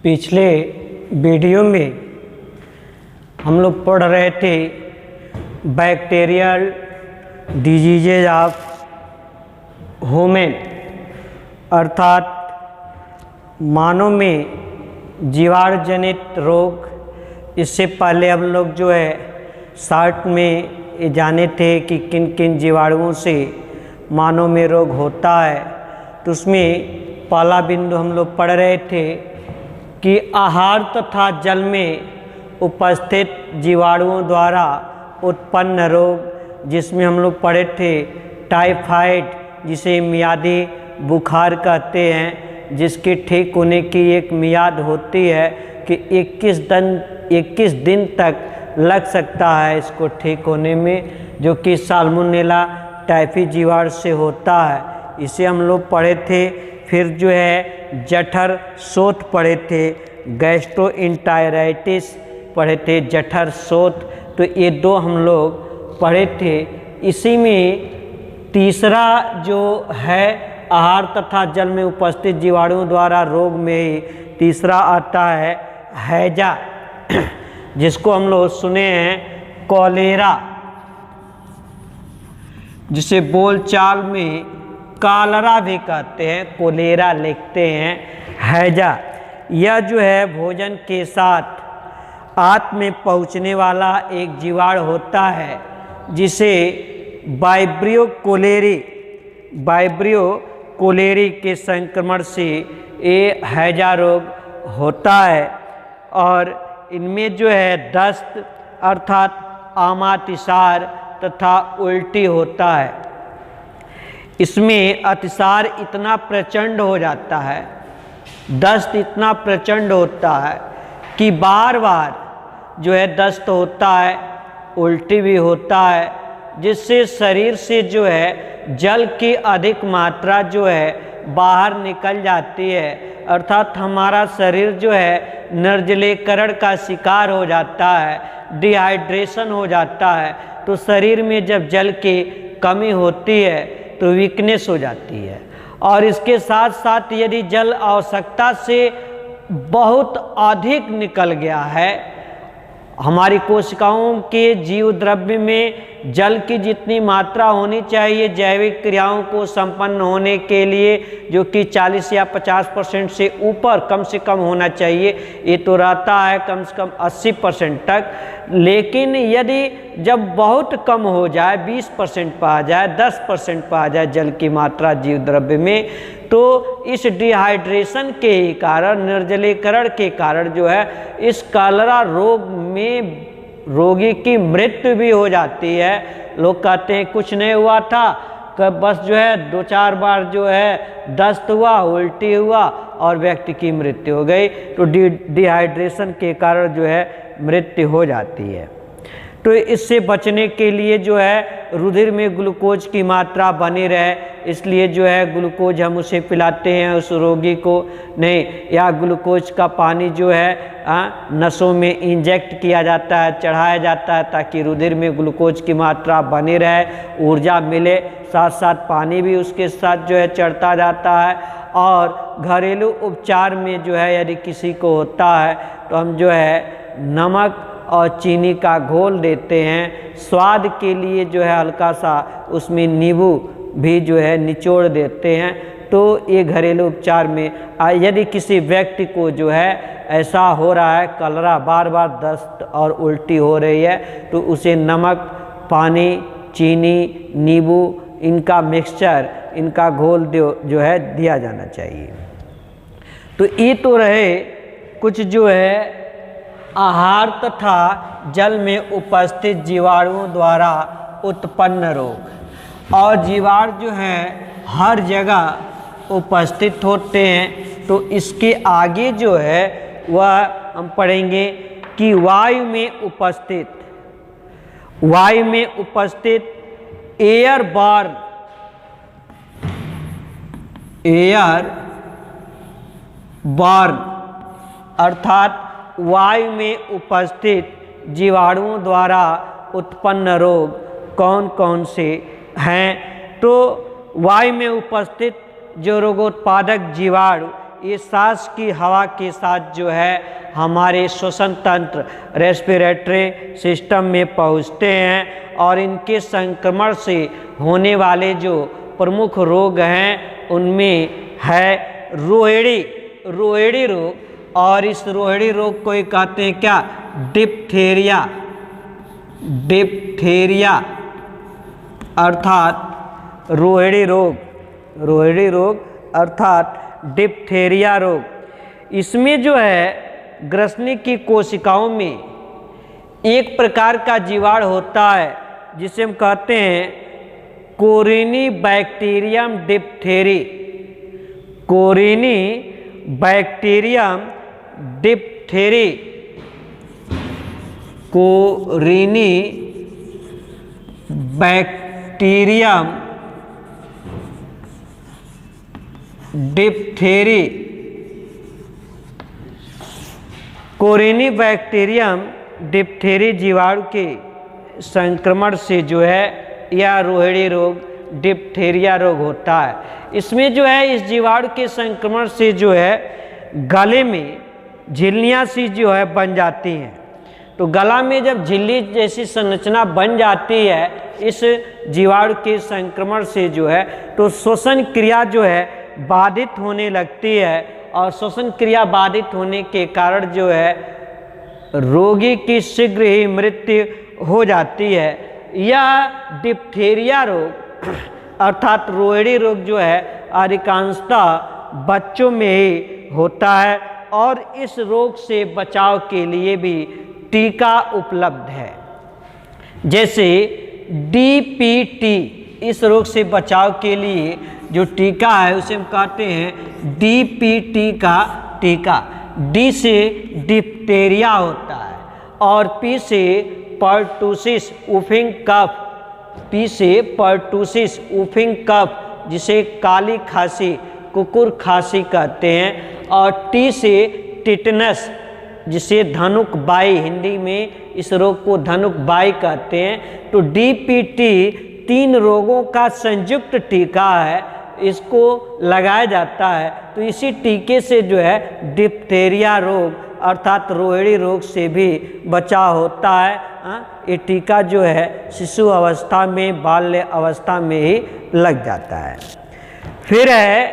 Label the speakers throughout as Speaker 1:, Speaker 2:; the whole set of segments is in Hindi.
Speaker 1: पिछले वीडियो में हम लोग पढ़ रहे थे बैक्टीरियल डिजीजेज ऑफ ह्यूमन, अर्थात मानव में जीवाणु जनित रोग। इससे पहले हम लोग जो है शॉर्ट में ये जाने थे कि किन किन जीवाणुओं से मानव में रोग होता है। तो उसमें पहला बिंदु हम लोग पढ़ रहे थे कि आहार तथा जल में उपस्थित जीवाणुओं द्वारा उत्पन्न रोग, जिसमें हम लोग पढ़े थे टाइफाइड, जिसे मियादी बुखार कहते हैं, जिसके ठीक होने की एक मियाद होती है कि 21 दिन तक लग सकता है इसको ठीक होने में, जो कि साल्मोनेला टाइफी जीवाणु से होता है। इसे हम लोग पढ़े थे। फिर जो है जठर शोथ पढ़े थे, गैस्ट्रोइंटाराइटिस पढ़े थे, जठर शोथ। तो ये दो हम लोग पढ़े थे। इसी में तीसरा जो है आहार तथा जल में उपस्थित जीवाणुओं द्वारा रोग में ही तीसरा आता है हैजा, जिसको हम लोग सुने हैं कॉलेरा, जिसे बोलचाल में कालरा भी कहते हैं, कोलेरा लिखते हैं, हैजा। यह जो है भोजन के साथ आंत में पहुंचने वाला एक जीवाणु होता है, जिसे वाइब्रियो कोलेरी के संक्रमण से ये हैजा रोग होता है। और इनमें जो है दस्त अर्थात आमातिसार तथा उल्टी होता है। इसमें अतिसार इतना प्रचंड हो जाता है, दस्त इतना प्रचंड होता है कि बार बार जो है दस्त होता है, उल्टी भी होता है, जिससे शरीर से जो है जल की अधिक मात्रा जो है बाहर निकल जाती है, अर्थात हमारा शरीर जो है निर्जलीकरण का शिकार हो जाता है, डिहाइड्रेशन हो जाता है। तो शरीर में जब जल की कमी होती है तो वीकनेस हो जाती है। और इसके साथ साथ यदि जल आवश्यकता से बहुत अधिक निकल गया है, हमारी कोशिकाओं के जीव द्रव्य में जल की जितनी मात्रा होनी चाहिए जैविक क्रियाओं को संपन्न होने के लिए, जो कि 40 या 50% से ऊपर कम से कम होना चाहिए, ये तो रहता है कम से कम 80% तक। लेकिन यदि जब बहुत कम हो जाए, 20% पर आ जाए, 10% पर आ जाए जल की मात्रा जीव द्रव्य में, तो इस डिहाइड्रेशन के कारण, निर्जलीकरण के कारण जो है इस कॉलेरा रोग में रोगी की मृत्यु भी हो जाती है। लोग कहते हैं कुछ नहीं हुआ था, बस जो है 2-4 बार जो है दस्त हुआ, उल्टी हुआ और व्यक्ति की मृत्यु हो गई। तो डिहाइड्रेशन के कारण जो है मृत्यु हो जाती है। तो इससे बचने के लिए जो है रुधिर में ग्लूकोज की मात्रा बनी रहे, इसलिए जो है ग्लूकोज हम उसे पिलाते हैं उस रोगी को, नहीं, या ग्लूकोज का पानी जो है नसों में इंजेक्ट किया जाता है, चढ़ाया जाता है, ताकि रुधिर में ग्लूकोज की मात्रा बनी रहे, ऊर्जा मिले। साथ साथ पानी भी उसके साथ जो है चढ़ता जाता है। और घरेलू उपचार में जो है यदि किसी को होता है तो हम जो है नमक और चीनी का घोल देते हैं, स्वाद के लिए जो है हल्का सा उसमें नींबू भी जो है निचोड़ देते हैं। तो ये घरेलू उपचार में यदि किसी व्यक्ति को जो है ऐसा हो रहा है, कलरा, बार बार दस्त और उल्टी हो रही है, तो उसे नमक, पानी, चीनी, नींबू, इनका मिक्सचर, इनका घोल जो है दिया जाना चाहिए। तो ये तो रहे कुछ जो है आहार तथा जल में उपस्थित जीवाणुओं द्वारा उत्पन्न रोग। और जीवाणु जो है हर जगह उपस्थित होते हैं। तो इसके आगे जो है वह हम पढ़ेंगे कि वायु में उपस्थित एयरबॉर्न अर्थात वायु में उपस्थित जीवाणुओं द्वारा उत्पन्न रोग कौन कौन से हैं। तो वायु में उपस्थित जो रोगोत्पादक जीवाणु ये सांस की हवा के साथ जो है हमारे श्वसन तंत्र रेस्पिरेटरी सिस्टम में पहुंचते हैं और इनके संक्रमण से होने वाले जो प्रमुख रोग हैं उनमें है रोहिणी रोग। और इस रोहिणी रोग को कहते हैं क्या? डिप्थेरिया अर्थात रोहिणी रोग अर्थात डिप्थेरिया रोग। इसमें जो है ग्रसनी की कोशिकाओं में एक प्रकार का जीवाणु होता है जिसे हम कहते हैं Corynebacterium diphtheriae. Corynebacterium diphtheriae, Corynebacterium diphtheriae. Corynebacterium diphtheriae जीवाणु के संक्रमण से जो है यह रोहिणी रोग डिप्थेरिया रोग होता है। इसमें जो है इस जीवाणु के संक्रमण से जो है गले में झिल्लियाँ सी जो है बन जाती हैं। तो गला में जब झिल्ली जैसी संरचना बन जाती है इस जीवाणु के संक्रमण से जो है तो श्वसन क्रिया जो है बाधित होने लगती है और श्वसन क्रिया बाधित होने के कारण जो है रोगी की शीघ्र ही मृत्यु हो जाती है। यह डिप्थेरिया रोग अर्थात रोहिणी रोग जो है अधिकांशतः बच्चों में ही होता है और इस रोग से बचाव के लिए भी टीका उपलब्ध है। जैसे डीपीटी, इस रोग से बचाव के लिए जो टीका है उसे हम कहते हैं डीपीटी का टीका। डी से डिप्थेरिया होता है और पी से पर्टूसिस उफिंग कफ, पी से पर्टूसिस उफिंग कफ जिसे काली खांसी कुकुर खांसी कहते हैं और टी से टिटनस जिसे धनुक बाई, हिंदी में इस रोग को धनुक बाई कहते हैं। तो डीपीटी 3 रोगों का संयुक्त टीका है, इसको लगाया जाता है। तो इसी टीके से जो है डिप्थेरिया रोग अर्थात रोहिणी रोग से भी बचाव होता है। ये टीका जो है शिशु अवस्था में बाल्य अवस्था में ही लग जाता है। फिर है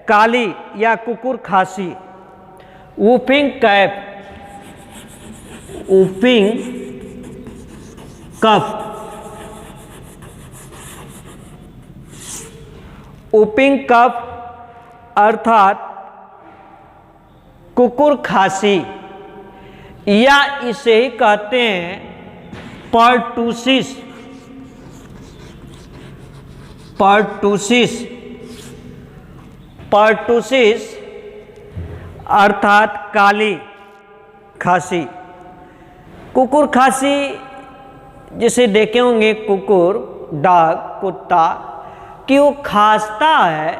Speaker 1: काली या कुकुर खांसी, वूफिंग कैप, वूफिंग कफ, वूफिंग कफ अर्थात कुकुर खांसी या इसे ही कहते हैं पर्टूसिस, पर्टूसिस, पर्टूसिस अर्थात काली खांसी। कुकुर खांसी जिसे देखे होंगे कुकुर, डॉग, कुत्ता कि वो खांसता है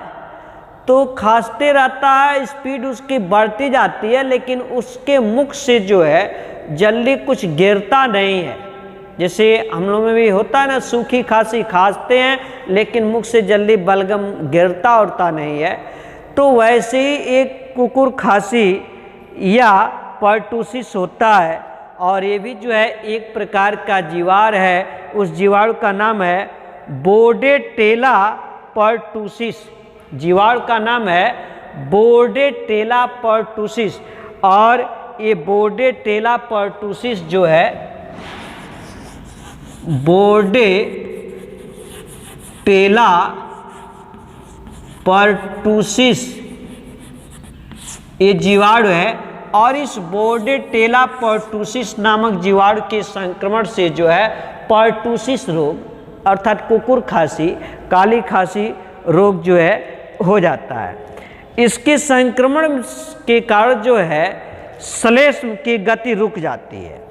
Speaker 1: तो खांसते रहता है, स्पीड उसकी बढ़ती जाती है लेकिन उसके मुख से जो है जल्दी कुछ गिरता नहीं है। जैसे हम लोग में भी होता है ना, सूखी खांसी, खांसते हैं लेकिन मुख से जल्दी बलगम गिरता उड़ता नहीं है। तो वैसे ही एक कुकुर खांसी या पर्टूसिस होता है और ये भी जो है एक प्रकार का जीवाणु है। उस जीवाणु का नाम है बोर्डेटेला पर्टूसिस। जीवाणु का नाम है बोर्डेटेला पर्टूसिस और ये बोर्डेटेला पर्टूसिस जो है बोर्डेटेला पर्टूसिस ये जीवाणु है और इस बोर्डेटेला पर्टूसिस नामक जीवाणु के संक्रमण से जो है पर्टूसिस रोग अर्थात कुकुर खांसी, काली खांसी रोग जो है हो जाता है। इसके संक्रमण के कारण जो है श्लेष्म की गति रुक जाती है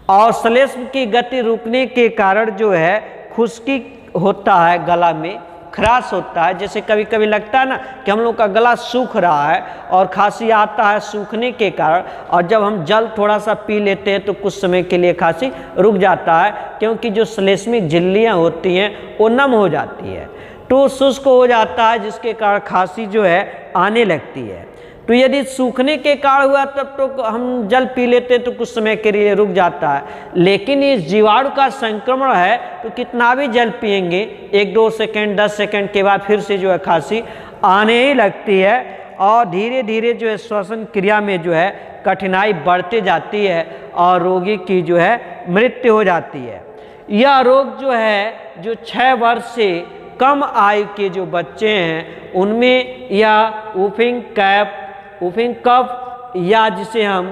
Speaker 1: और श्लेष्म की गति रुकने के कारण जो है खुश्की होता है, गला में खराश होता है। जैसे कभी कभी लगता है ना कि हम लोग का गला सूख रहा है और खांसी आता है सूखने के कारण, और जब हम जल थोड़ा सा पी लेते हैं तो कुछ समय के लिए खांसी रुक जाता है क्योंकि जो श्लेष्मिक झिल्लियाँ होती हैं वो नम हो जाती है। तो शुष्क हो जाता है, जिसके कारण खांसी जो है आने लगती है। तो यदि सूखने के कारण हुआ तब तो हम जल पी लेते तो कुछ समय के लिए रुक जाता है, लेकिन इस जीवाणु का संक्रमण है तो कितना भी जल पिएंगे 1-2 सेकंड 10 सेकंड के बाद फिर से जो है खांसी आने ही लगती है और धीरे धीरे जो है श्वसन क्रिया में जो है कठिनाई बढ़ती जाती है और रोगी की जो है मृत्यु हो जाती है। यह रोग जो है जो 6 वर्ष से कम आयु के जो बच्चे हैं उनमें यह वूफिंग कफ या जिसे हम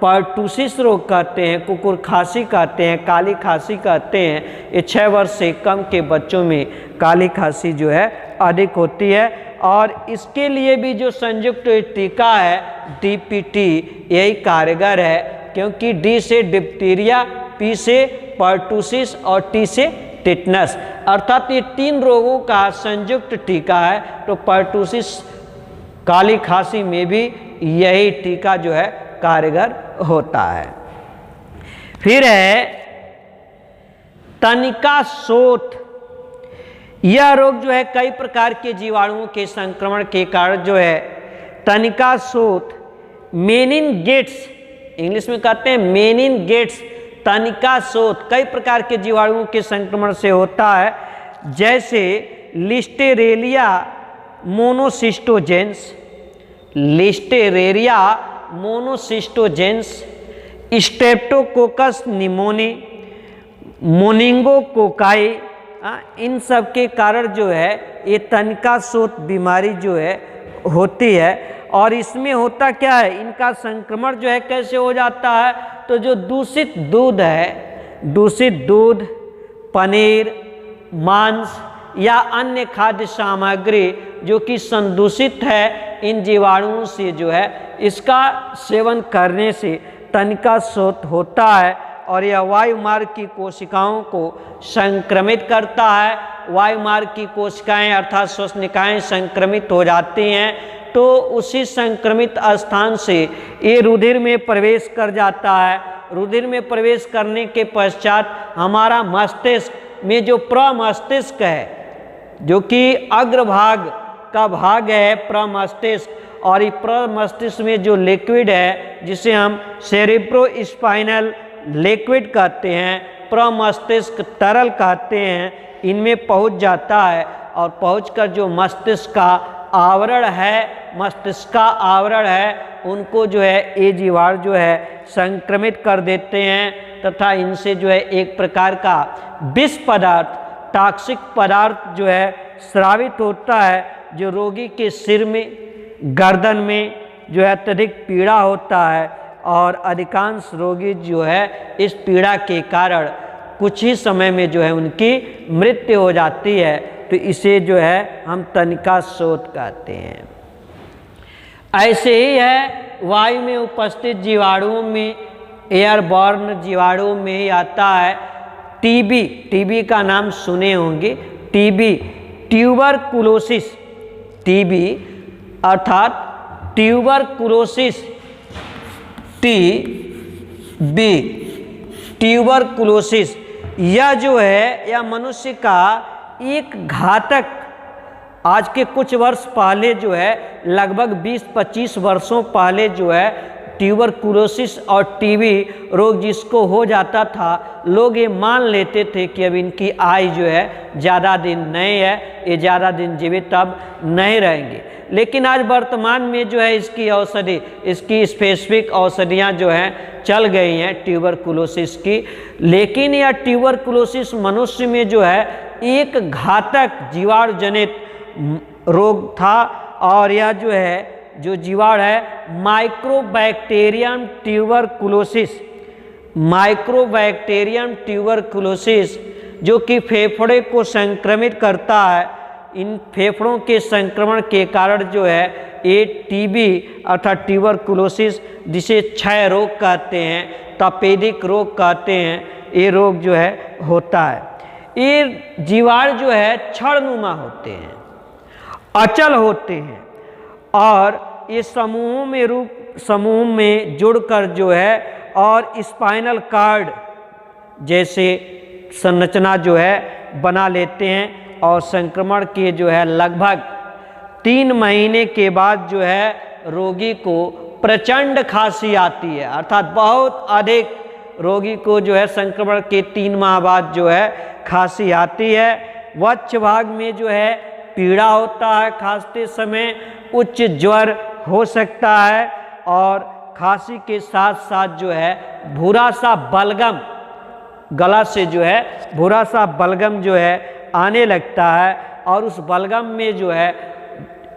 Speaker 1: पर्टूसिस रोग कहते हैं, कुकुर खांसी कहते हैं, काली खांसी कहते हैं, ये 6 वर्ष से कम के बच्चों में काली खांसी जो है अधिक होती है। और इसके लिए भी जो संयुक्त टीका है डीपीटी यही कारगर है, क्योंकि डी से डिप्टीरिया, पी से पर्टूसिस और टी से टिटनस, अर्थात ये 3 रोगों का संयुक्त टीका है। तो पर्टूसिस काली खांसी में भी यही टीका जो है कारगर होता है। फिर है तनिका शोथ। यह रोग जो है कई प्रकार के जीवाणुओं के संक्रमण के कारण जो है तनिका शोथ, मेनिनगेट्स, इंग्लिश में कहते हैं मेनिनगेट्स, तनिका शोथ कई प्रकार के जीवाणुओं के संक्रमण से होता है, जैसे लिस्टेरेलिया मोनोसिस्टोजेंस, लिस्टेरेरिया मोनोसिस्टोजेंस, स्ट्रेप्टोकोकस निमोनी, मोनिंगोकोकाई, इन सब के कारण जो है ये तनिका शोथ बीमारी जो है होती है। और इसमें होता क्या है, इनका संक्रमण जो है कैसे हो जाता है, तो जो दूषित दूध है, दूषित दूध, पनीर, मांस या अन्य खाद्य सामग्री जो कि संदूषित है, इन जीवाणुओं से जो है इसका सेवन करने से तनिका शोथ होता है और यह वायुमार्ग की कोशिकाओं को संक्रमित करता है। वायुमार्ग की कोशिकाएं अर्थात श्वसनिकाएं संक्रमित हो जाती हैं तो उसी संक्रमित स्थान से ये रुधिर में प्रवेश कर जाता है। रुधिर में प्रवेश करने के पश्चात हमारा मस्तिष्क में जो प्रमस्तिष्क है, जो कि अग्रभाग का भाग है प्रमस्तिष्क, और इस प्रमस्तिष्क में जो लिक्विड है जिसे हम सेरेब्रोस्पाइनल लिक्विड कहते हैं, प्रमस्तिष्क तरल कहते हैं, इनमें पहुंच जाता है और पहुंचकर जो मस्तिष्क का आवरण है उनको जो है ये जीवाणु जो है संक्रमित कर देते हैं तथा इनसे जो है एक प्रकार का विष पदार्थ, टॉक्सिक पदार्थ जो है स्रावित होता है, जो रोगी के सिर में, गर्दन में जो है अत्यधिक पीड़ा होता है और अधिकांश रोगी जो है इस पीड़ा के कारण कुछ ही समय में जो है उनकी मृत्यु हो जाती है। तो इसे जो है हम तनिका शोथ कहते हैं। ऐसे ही है वायु में उपस्थित जीवाणुओं में, एयरबॉर्न जीवाणुओं में ही आता है टीबी। टीबी का नाम सुने होंगे, टीबी, ट्यूबरकुलोसिस, टीबी अर्थात ट्यूबरकुलोसिस, टीबी, ट्यूबरकुलोसिस। यह जो है यह मनुष्य का एक घातक, आज के कुछ वर्ष पहले जो है लगभग 20-25 वर्षों पहले जो है ट्यूबरकुलोसिस और टीबी रोग जिसको हो जाता था, लोग ये मान लेते थे कि अब इनकी आयु जो है ज़्यादा दिन नहीं है, ये ज़्यादा दिन जीवित अब नहीं रहेंगे। लेकिन आज वर्तमान में जो है इसकी औषधि, इसकी स्पेसिफिक औषधियाँ जो हैं चल गई हैं ट्यूबरकुलोसिस की। लेकिन यह ट्यूबरकुलोसिस मनुष्य में जो है एक घातक जीवाणु जनित रोग था और यह जो है जो जीवाणु है माइक्रोबैक्टीरियम ट्यूबरकुलोसिस, माइक्रोबैक्टीरियम ट्यूबरकुलोसिस जो कि फेफड़े को संक्रमित करता है। इन फेफड़ों के संक्रमण के कारण जो है ये टीबी अर्थात ट्यूबरकुलोसिस, जिसे क्षय रोग कहते हैं, तपेदिक रोग कहते हैं, ये रोग जो है होता है। ये जीवाणु जो है क्षणनुमा होते हैं, अचल होते हैं और ये समूह में जुड़कर जो है और स्पाइनल कार्ड जैसे संरचना जो है बना लेते हैं और संक्रमण के जो है लगभग 3 महीने के बाद जो है रोगी को प्रचंड खांसी आती है, अर्थात बहुत अधिक रोगी को जो है संक्रमण के 3 माह बाद जो है खांसी आती है। वक्ष भाग में जो है पीड़ा होता है, खांसते समय उच्च ज्वर हो सकता है और खांसी के साथ साथ जो है भूरा सा बलगम, गला से जो है भूरा सा बलगम जो है आने लगता है और उस बलगम में जो है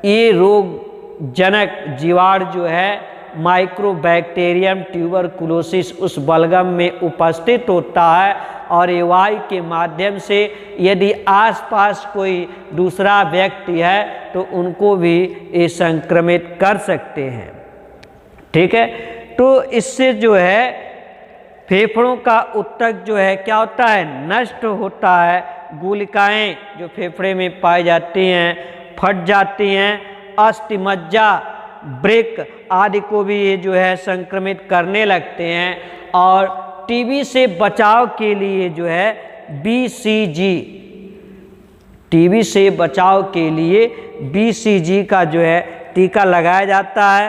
Speaker 1: ये रोग जनक जीवाणु जो है माइक्रोबैक्टीरियम ट्यूबरकुलोसिस उस बलगम में उपस्थित होता है और ये वायु के माध्यम से यदि आसपास कोई दूसरा व्यक्ति है तो उनको भी ये संक्रमित कर सकते हैं। ठीक है, तो इससे जो है फेफड़ों का ऊतक जो है क्या होता है, नष्ट होता है। गुलिकाएं जो फेफड़े में पाई जाती हैं फट जाती हैं। अस्थिमज्जा, ब्रेक आदि को भी ये जो है संक्रमित करने लगते हैं। और टीबी से बचाव के लिए जो है बीसीजी, टीबी से बचाव के लिए बीसीजी का जो है टीका लगाया जाता है।